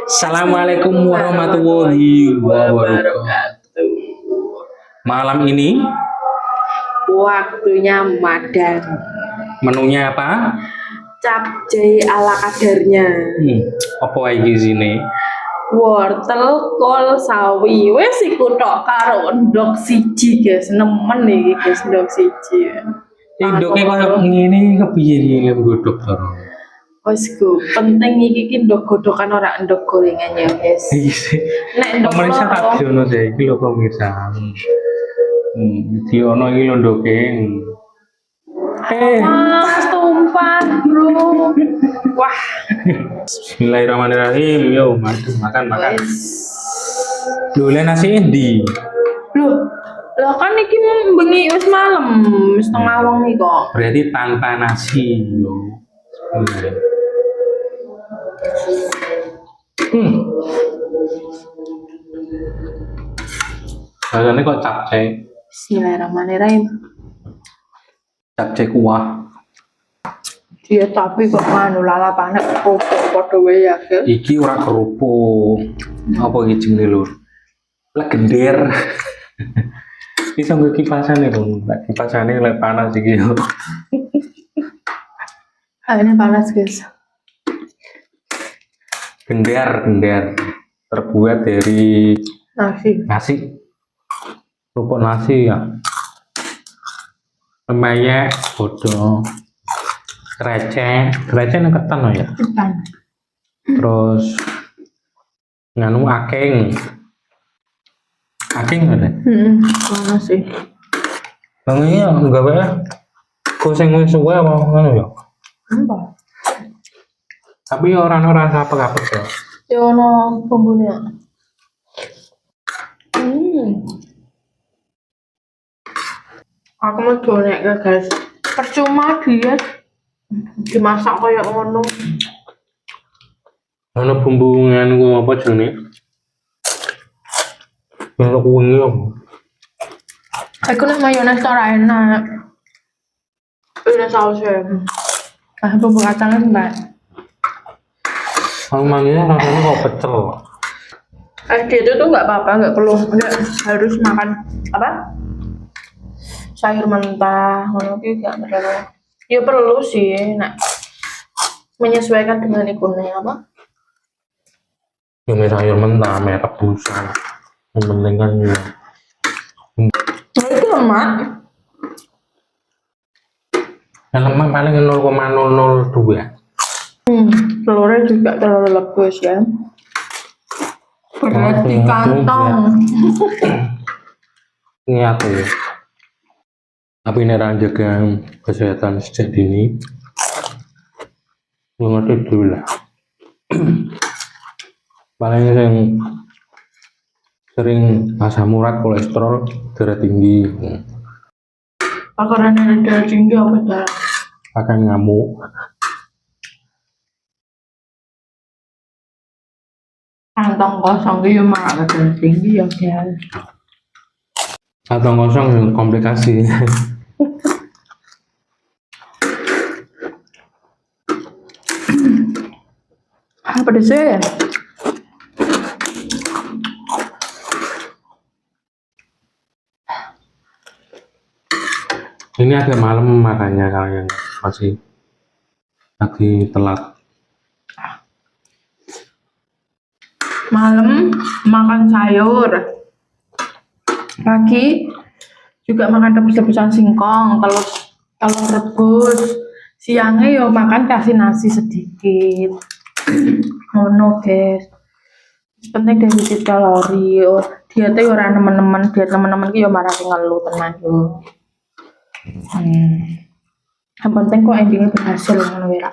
Assalamualaikum warahmatullahi wabarakatuh. Malam ini waktunya madan. menunya apa? Capcay ala kadarnya. Apa iki sini? Wortel, kol, sawi. Wes iku tok karo endok siji, guys. Nemen iki, guys, endok siji. Endoknya koyo ngene kepiye iki nggodhog to? Wes ku, penting iki ki ndok godokan ora endok gorengan ya, guys. Nek ndok Pemirsa tak diono deh iki lho pemirsa. Diono iki lho ndoke. Mas tumpah, bro. Wah. Bismillahirrahmanirrahim. Yo, makan. Lho, nasi endi? Loh kan iki bengi wis malam, wis tengah wengi kok. Berarti tanpa nasi, yo. Rasanya kok capcay. Bismillahirrahmanirrahim. Capcay kuah. Dia tapi kok anu lalapane kerupuk padha wae ya, guys. Iki ora kerupuk. Apa iki jenenge lur? Legender. Bisa nggo kipasane dong. Kipasane lek panas iki yo. Ini panas, guys. Gender terbuat dari nasi. Kerupuk nasi ya. Namanya bodoh. Krecek yang ketan ya. Ketan. Terus nganu aking ada. Panas sih. Namanya gawe goseng wis suwe apa ngono ya. Apa? Tapi orang apa ya. Ya ono bumbune. Aku mau donek ya, guys. Percuma dia dimasak kayak ngono. Ono bumbu nganu apa jenenge? Ono kuwi apa? Aku nek mayones ora enak. Ini sausnya. Bumbu kacangnya mbak. Kalau manggilnya rasanya kok pecel. Dia itu tuh nggak apa-apa, nggak harus makan apa? Sayur mentah, ngono ki gak perlu. Ya perlu sih, nak menyesuaikan dengan ikunnya apa? Yang sayur mentah, merek rebusan. Yang penting kan ya. Itu lemak. Yang lemak paling 0,002. Telurnya juga telur rebus ya. Berat di kantong. Ini aku ya. Tapi ini jaga kesehatan sejak dini. Ngerti dulu lah. Paling yang sering asam urat, kolesterol, darah tinggi. Makanan darah tinggi apa darah? Akan ngamuk. Kantong kosong gitu malah darah tinggi ya guys. Kantong kosong komplikasi. Apa sih? Ini agak malam makanya kalian masih lagi telat. Malam makan sayur, pagi juga makan rebus-rebusan singkong, telur rebus, siangnya yo makan kasih nasi sedikit. Ngono guys, penting defisit kalori. Dietnya ora nemen-nemen, diet teman-teman ki yo marah ngeluh tenan yo. Yang penting kok endingnya berhasil ngono ya.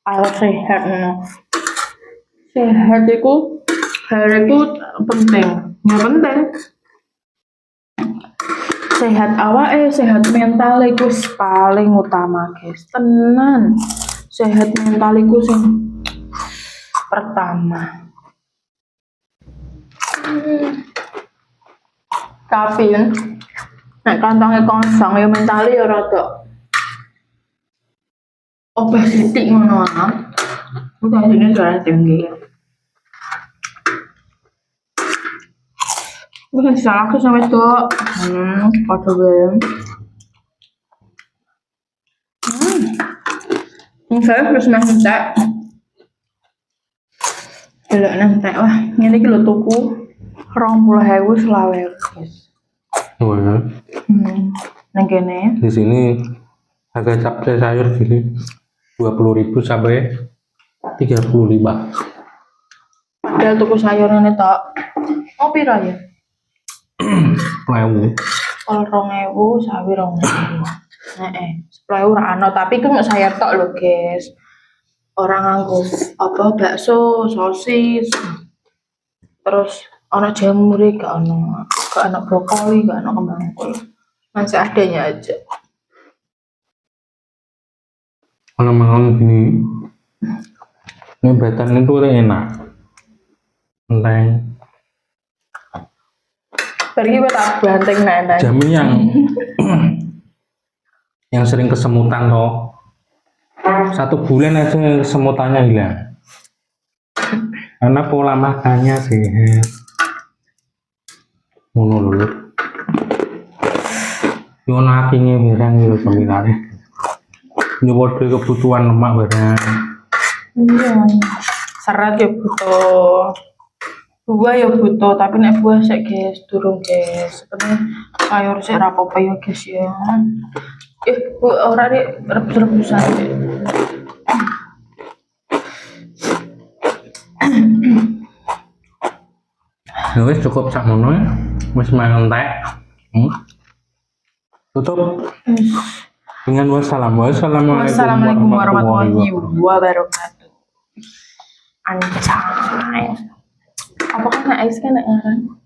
Ayo sehat ngono. Sehat itu hariku penting, ya penting. Sehat awake, sehat mental itu paling utama guys. Tenan. Sehat mental itu sing pertama. Tapi nek kantongnya kosong ya mentalnya ya rada obesitas ngono ah. Udah ini darah tinggi. Bukan salah aku sama itu. Pada gue. Saya terus nantek. Delok nantek wah, ngene iki lho tuku 20.000 selawe. Oh ya. Nang kene. Di sini harga cabai sayur gini 20.000 sampai 35. Padahal tuku sayur ngene tok. Oh pira ya? 10.000. Kalau 2.000 sawi 2.000. Heeh, 10.000 ora ana, tapi ku mau sayur tok lho, guys. Orang nganggo apa bakso, sosis. Terus ana jamur gak ana brokoli, gak ana kembang kol. Masih adanya aja. Kalau makan gini, ini batang itu udah enak. Enteng. Pergi buat tak banteng nenek. Jamin yang sering kesemutan toh. 1 bulan aja semutannya hilang. Karena pola makannya sehat. Ngono lho. Yo nakinge barang yo seminare. Nyuwun kebutuhan lemak barang. Iya. Serat ya butuh. Buah ya butuh, tapi nek buah sik guys, durung guys. Sebenarnya sayur sik ra apa-apa ya guys ya. Bu, ora rebus-rebusan. Ya wis cukup sak mono ya. Wis mangan entek. Tutup. Dengan Wassalamualaikum warahmatullahi wabarakatuh. Anjay. Apa kan ais kan ngaran?